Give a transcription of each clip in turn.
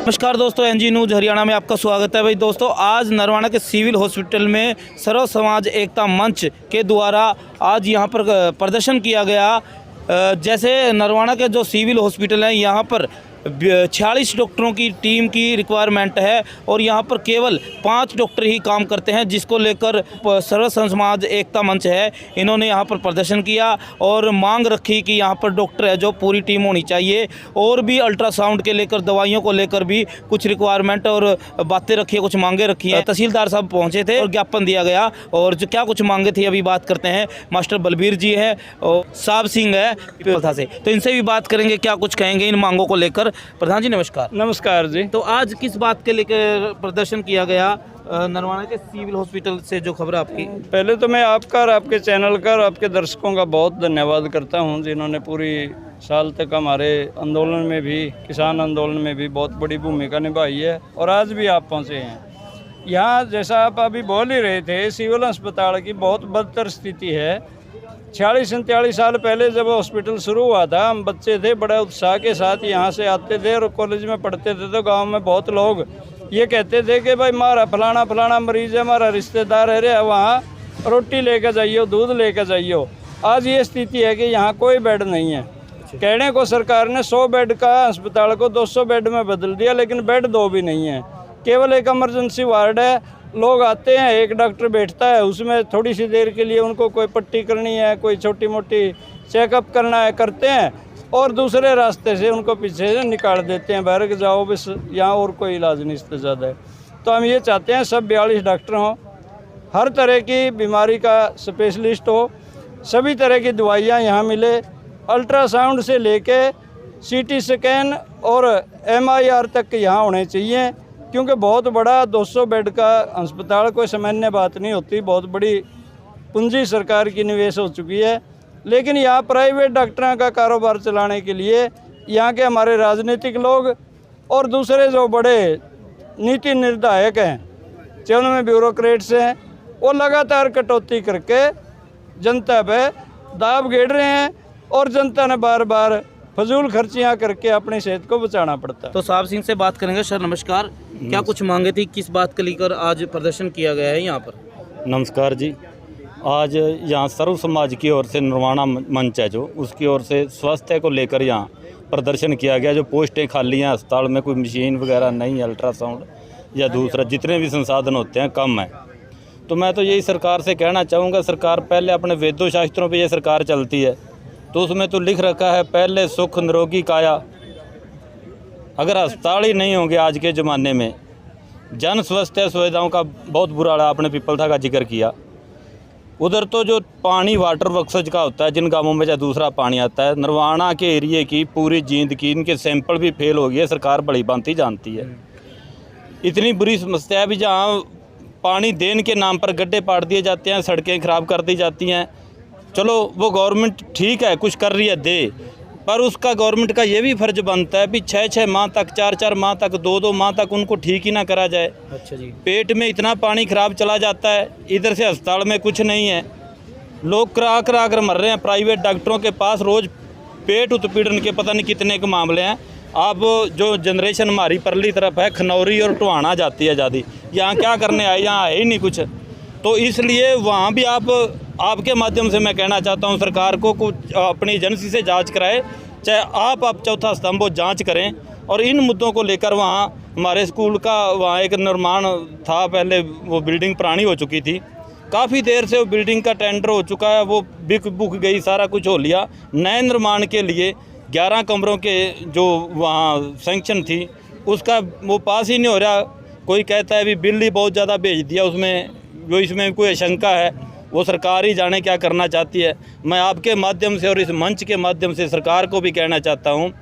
नमस्कार दोस्तों, NG news Haryana में आपका स्वागत है। भाई दोस्तों, आज नरवाना के सिविल हॉस्पिटल में सर्व समाज एकता मंच के द्वारा आज यहां पर प्रदर्शन किया गया। जैसे नरवाना के जो सिविल हॉस्पिटल है, यहां पर 46 डॉक्टरों की टीम की रिक्वायरमेंट है और यहां पर केवल 5 डॉक्टर ही काम करते हैं, जिसको लेकर सर्व समाज एकता मंच है, इन्होंने यहां पर प्रदर्शन किया और मांग रखी कि यहां पर डॉक्टर है जो पूरी टीम होनी चाहिए। और भी अल्ट्रासाउंड के लेकर, दवाइयों को लेकर भी कुछ रिक्वायरमेंट और बातें रखी है, कुछ मांगे रखी हैं। तहसीलदार साहब पहुँचे थे और ज्ञापन दिया गया, और जो क्या कुछ मांगे थी अभी बात करते हैं। मास्टर बलबीर जी है और साहब सिंह है पिपलथा से, तो इनसे भी बात करेंगे, क्या कुछ कहेंगे इन मांगों को लेकर। प्रधान जी नमस्कार। नमस्कार जी। तो आज किस बात के लेकर प्रदर्शन किया गया नरवाना के सिविल हॉस्पिटल से, जो खबर आपकी? पहले तो मैं आपका और आपके चैनल का और आपके दर्शकों का बहुत धन्यवाद करता हूं, जिन्होंने पूरी साल तक हमारे आंदोलन में भी, किसान आंदोलन में भी बहुत बड़ी भूमिका निभाई है और आज भी आप पहुंचे हैं यहाँ। जैसा आप अभी बोल ही रहे थे, सिविल अस्पताल की बहुत बदतर स्थिति है। 46-47 साल पहले जब हॉस्पिटल शुरू हुआ था, हम बच्चे थे, बड़े उत्साह के साथ यहाँ से आते थे और कॉलेज में पढ़ते थे, तो गांव में बहुत लोग ये कहते थे कि भाई हमारा फलाना मरीज़ है, हमारा रिश्तेदार है रे, वहाँ रोटी लेकर जाइयो, दूध लेकर जाइयो। आज ये स्थिति है कि यहाँ कोई बेड नहीं है। कहने को सरकार ने 100 बेड का अस्पताल को 200 बेड में बदल दिया, लेकिन बेड 2 भी नहीं है। केवल एक इमरजेंसी वार्ड है। लोग आते हैं, एक डॉक्टर बैठता है, उसमें थोड़ी सी देर के लिए उनको कोई पट्टी करनी है, कोई छोटी मोटी चेकअप करना है, करते हैं और दूसरे रास्ते से उनको पीछे से निकाल देते हैं, बाहर के जाओ बस, यहाँ और कोई इलाज नहीं इससे ज़्यादा है। तो हम ये चाहते हैं सब 42 डॉक्टर हों, हर तरह की बीमारी का स्पेशलिस्ट हो, सभी तरह की दवाइयाँ यहाँ मिले, अल्ट्रासाउंड से लेके CT स्कैन और MIR तक यहाँ होने चाहिए, क्योंकि बहुत बड़ा 200 बेड का अस्पताल कोई सामान्य बात नहीं होती। बहुत बड़ी पूंजी सरकार की निवेश हो चुकी है, लेकिन यहाँ प्राइवेट डॉक्टरों का कारोबार चलाने के लिए यहाँ के हमारे राजनीतिक लोग और दूसरे जो बड़े नीति निर्धायक हैं, चाहे उनमें ब्यूरोक्रेट्स हैं, वो लगातार कटौती करके जनता पे दाब घेर रहे हैं और जनता ने बार बार फजूल खर्चियाँ करके अपनी सेहत को बचाना पड़ता है। तो साहब सिंह से बात करेंगे। सर नमस्कार, क्या कुछ मांगे थी, किस बात को लेकर आज प्रदर्शन किया गया है यहाँ पर? नमस्कार जी। आज यहाँ सर्व समाज की ओर से नरवाना मंच है जो, उसकी ओर से स्वास्थ्य को लेकर यहाँ प्रदर्शन किया गया। जो पोस्टें खाली हैं अस्पताल में, कोई मशीन वगैरह नहीं है, अल्ट्रासाउंड या दूसरा जितने भी संसाधन होते हैं कम है। तो मैं तो यही सरकार से कहना चाहूँगा, सरकार पहले अपने वेदों शास्त्रों पर यह सरकार चलती है, तो उसमें तो लिख रखा है पहले सुख निरोगी काया। अगर अस्पताल ही नहीं होंगे आज के ज़माने में, जन स्वास्थ्य सुविधाओं का बहुत बुरा हाल, आपने पिपलथा का जिक्र किया, उधर तो जो पानी वाटर वर्क्स का होता है, जिन गांवों में जो दूसरा पानी आता है, नरवाना के एरिए की पूरी जींद की इनके सैंपल भी फेल हो गए। सरकार बड़ी भांति जानती है। इतनी बुरी समस्या है भी, जहाँ पानी देने के नाम पर गड्ढे पाड़ दिए जाते हैं, सड़कें खराब कर दी जाती हैं। चलो वो गवर्नमेंट ठीक है कुछ कर रही है दे, पर उसका गवर्नमेंट का ये भी फर्ज बनता है कि 6-6 माह तक, 4-4 माह तक, 2-2 माह तक उनको ठीक ही ना करा जाए। अच्छा जी। पेट में इतना पानी खराब चला जाता है, इधर से अस्पताल में कुछ नहीं है, लोग करा कर मर रहे हैं। प्राइवेट डॉक्टरों के पास रोज़ पेट उत्पीड़न के पता नहीं कितने के मामले हैं। अब जो जनरेशन हमारी परली तरफ है, खनौरी और टोहाना जाती है ज़्यादा, यहाँ क्या करने आए, यहाँ है ही नहीं कुछ। तो इसलिए वहाँ भी आपके माध्यम से मैं कहना चाहता हूँ सरकार को कुछ अपनी एजेंसी से जांच कराए, चाहे आप चौथा स्तंभ वो जांच करें। और इन मुद्दों को लेकर वहाँ हमारे स्कूल का वहाँ एक निर्माण था, पहले वो बिल्डिंग पुरानी हो चुकी थी, काफ़ी देर से वो बिल्डिंग का टेंडर हो चुका है, वो बिक बुक गई, सारा कुछ हो लिया। नए निर्माण के लिए 11 कमरों के जो वहाँ सेंक्शन थी, उसका वो पास ही नहीं हो रहा। कोई कहता है भी बिल ही बहुत ज़्यादा भेज दिया उसमें, जो इसमें कोई आशंका है, वो सरकार ही जाने क्या करना चाहती है। मैं आपके माध्यम से और इस मंच के माध्यम से सरकार को भी कहना चाहता हूँ,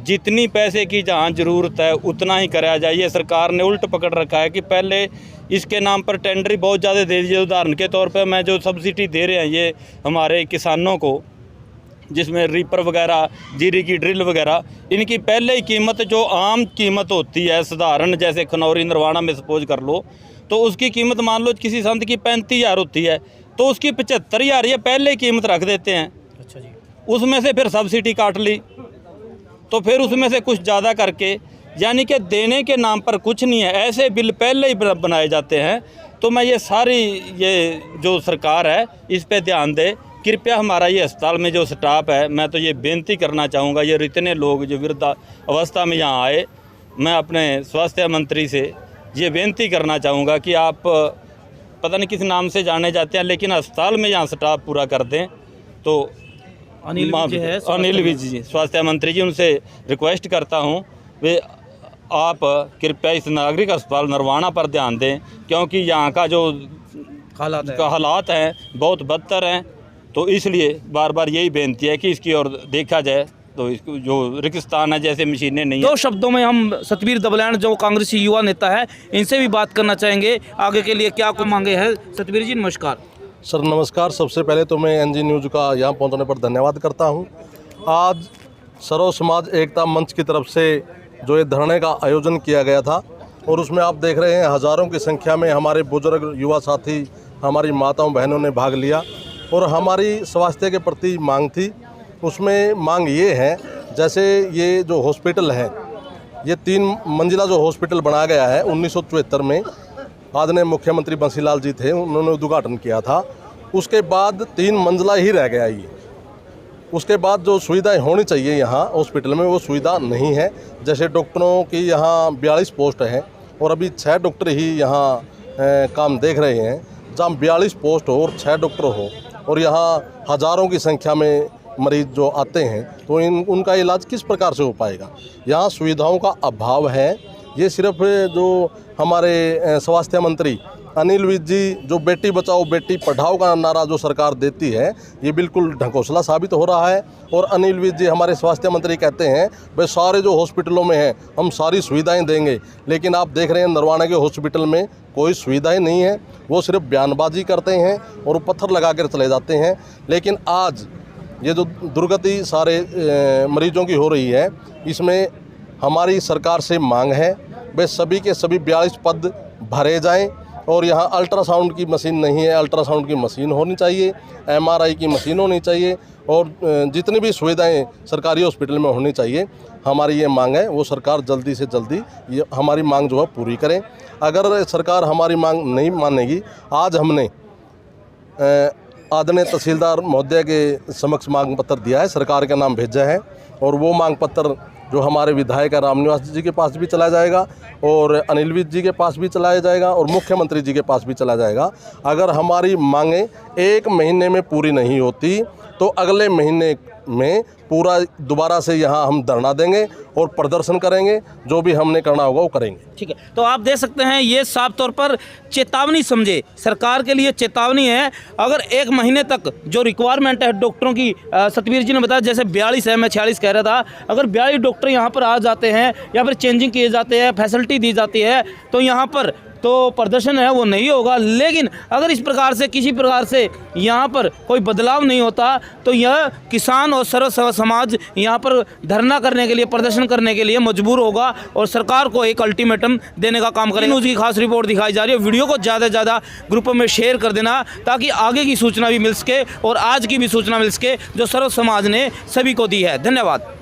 जितनी पैसे की जहाँ ज़रूरत है उतना ही कराया जाइए। सरकार ने उल्ट पकड़ रखा है कि पहले इसके नाम पर टेंडर ही बहुत ज़्यादा दे दीजिए। उदाहरण के तौर पर मैं जो सब्सिडी दे रहे हैं ये हमारे किसानों को, जिसमें रीपर वगैरह, जीरी की ड्रिल वगैरह, इनकी पहले ही कीमत जो आम कीमत होती है साधारण, जैसे खनौरी नरवाना में सपोज कर लो, तो उसकी कीमत मान लो किसी संत की 35,000 होती है, तो उसकी 75,000 ये पहले ही कीमत रख देते हैं। अच्छा जी। उसमें से फिर सब्सिडी काट ली, तो फिर उसमें से कुछ ज़्यादा करके यानी कि देने के नाम पर कुछ नहीं है, ऐसे बिल पहले ही बनाए जाते हैं। तो मैं ये सारी ये जो सरकार है इस पे ध्यान दे। कृपया हमारा ये अस्पताल में जो स्टाफ है, मैं तो ये बेनती करना चाहूँगा, ये इतने लोग जो वृद्ध अवस्था में यहाँ आए, मैं अपने स्वास्थ्य मंत्री से ये बेनती करना चाहूँगा कि आप पता नहीं किस नाम से जाने जाते हैं, लेकिन अस्पताल में यहाँ स्टाफ पूरा कर दें। तो अनिल विज है, अनिल विज जी, स्वास्थ्य मंत्री जी, उनसे रिक्वेस्ट करता हूँ वे आप कृपया इस नागरिक अस्पताल नरवाना पर ध्यान दें, क्योंकि यहाँ का जो हालात हैं बहुत बदतर हैं। तो इसलिए बार बार यही बेनती है कि इसकी ओर देखा जाए। तो इसको जो रिक्तस्थान है, जैसे मशीनें नहीं है। दो शब्दों में हम सतबीर दबलान जो कांग्रेसी युवा नेता है, इनसे भी बात करना चाहेंगे आगे के लिए क्या कुछ मांगे हैं। सतबीर जी नमस्कार। सर नमस्कार। सबसे पहले तो मैं एनजी न्यूज़ का यहाँ पहुँचने पर धन्यवाद करता हूँ। आज सर्व समाज एकता मंच की तरफ से जो ये धरने का आयोजन किया गया था, और उसमें आप देख रहे हैं हज़ारों की संख्या में हमारे बुजुर्ग युवा साथी, हमारी माताओं बहनों ने भाग लिया। और हमारी स्वास्थ्य के प्रति मांग थी, उसमें मांग ये है, जैसे ये जो हॉस्पिटल है, ये 3 मंजिला जो हॉस्पिटल बनाया गया है 1974 में, आदरणीय मुख्यमंत्री बंसीलाल जी थे, उन्होंने उद्घाटन किया था। उसके बाद 3 मंजिला ही रह गया ये। उसके बाद जो सुविधाएं होनी चाहिए यहाँ हॉस्पिटल में वो सुविधा नहीं है। जैसे डॉक्टरों की यहाँ 42 पोस्ट हैं और अभी 6 डॉक्टर ही यहाँ काम देख रहे हैं। जहाँ 42 पोस्ट हो और 6 डॉक्टर हो और यहाँ हज़ारों की संख्या में मरीज जो आते हैं, तो उनका इलाज किस प्रकार से हो पाएगा। यहाँ सुविधाओं का अभाव है। ये सिर्फ जो हमारे स्वास्थ्य मंत्री अनिल विज जी जो बेटी बचाओ बेटी पढ़ाओ का नारा जो सरकार देती है, ये बिल्कुल ढकोसला साबित हो रहा है। और अनिल विज जी हमारे स्वास्थ्य मंत्री कहते हैं भाई सारे जो हॉस्पिटलों में हैं हम सारी सुविधाएं देंगे, लेकिन आप देख रहे हैं नरवाना के हॉस्पिटल में कोई सुविधाएं नहीं है। वो सिर्फ बयानबाजी करते हैं और पत्थर लगा कर चले जाते हैं। लेकिन आज ये जो दुर्गति सारे मरीजों की हो रही है, इसमें हमारी सरकार से मांग है वे सभी के सभी 42 पद भरे जाएं। और यहाँ अल्ट्रासाउंड की मशीन नहीं है, अल्ट्रासाउंड की मशीन होनी चाहिए, MRI की मशीन होनी चाहिए, और जितनी भी सुविधाएं सरकारी हॉस्पिटल में होनी चाहिए। हमारी ये मांग है, वो सरकार जल्दी से जल्दी ये हमारी मांग जो है पूरी करें। अगर सरकार हमारी मांग नहीं मानेगी, आज हमने आदरणीय तहसीलदार महोदय के समक्ष मांग पत्र दिया है, सरकार का नाम भेजा है, और वो मांग पत्र जो हमारे विधायक रामनिवास जी के पास भी चला जाएगा और अनिल विज जी के पास भी चलाया जाएगा और मुख्यमंत्री जी के पास भी चला जाएगा। अगर हमारी मांगें 1 महीने में पूरी नहीं होती तो अगले महीने में पूरा दोबारा से यहाँ हम धरना देंगे और प्रदर्शन करेंगे। जो भी हमने करना होगा वो करेंगे। ठीक है, तो आप देख सकते हैं ये साफ तौर पर चेतावनी समझे, सरकार के लिए चेतावनी है। अगर 1 महीने तक जो रिक्वायरमेंट है डॉक्टरों की, सतबीर जी ने बताया जैसे 42 है, मैं 46 कह रहा था, अगर 42 डॉक्टर यहाँ पर आ जाते हैं या फिर चेंजिंग किए जाते हैं, फैसिलिटी दी जाती है, तो यहाँ पर तो प्रदर्शन है वो नहीं होगा। लेकिन अगर इस प्रकार से किसी प्रकार से यहाँ पर कोई बदलाव नहीं होता तो यह किसान और सर्व समाज यहाँ पर धरना करने के लिए, प्रदर्शन करने के लिए मजबूर होगा और सरकार को एक अल्टीमेटम देने का काम करेंगे। न्यूज़ की खास रिपोर्ट दिखाई जा रही है। वीडियो को ज़्यादा से ज़्यादा ग्रुपों में शेयर कर देना ताकि आगे की सूचना भी मिल सके और आज की भी सूचना मिल सके जो सर्व समाज ने सभी को दी है। धन्यवाद।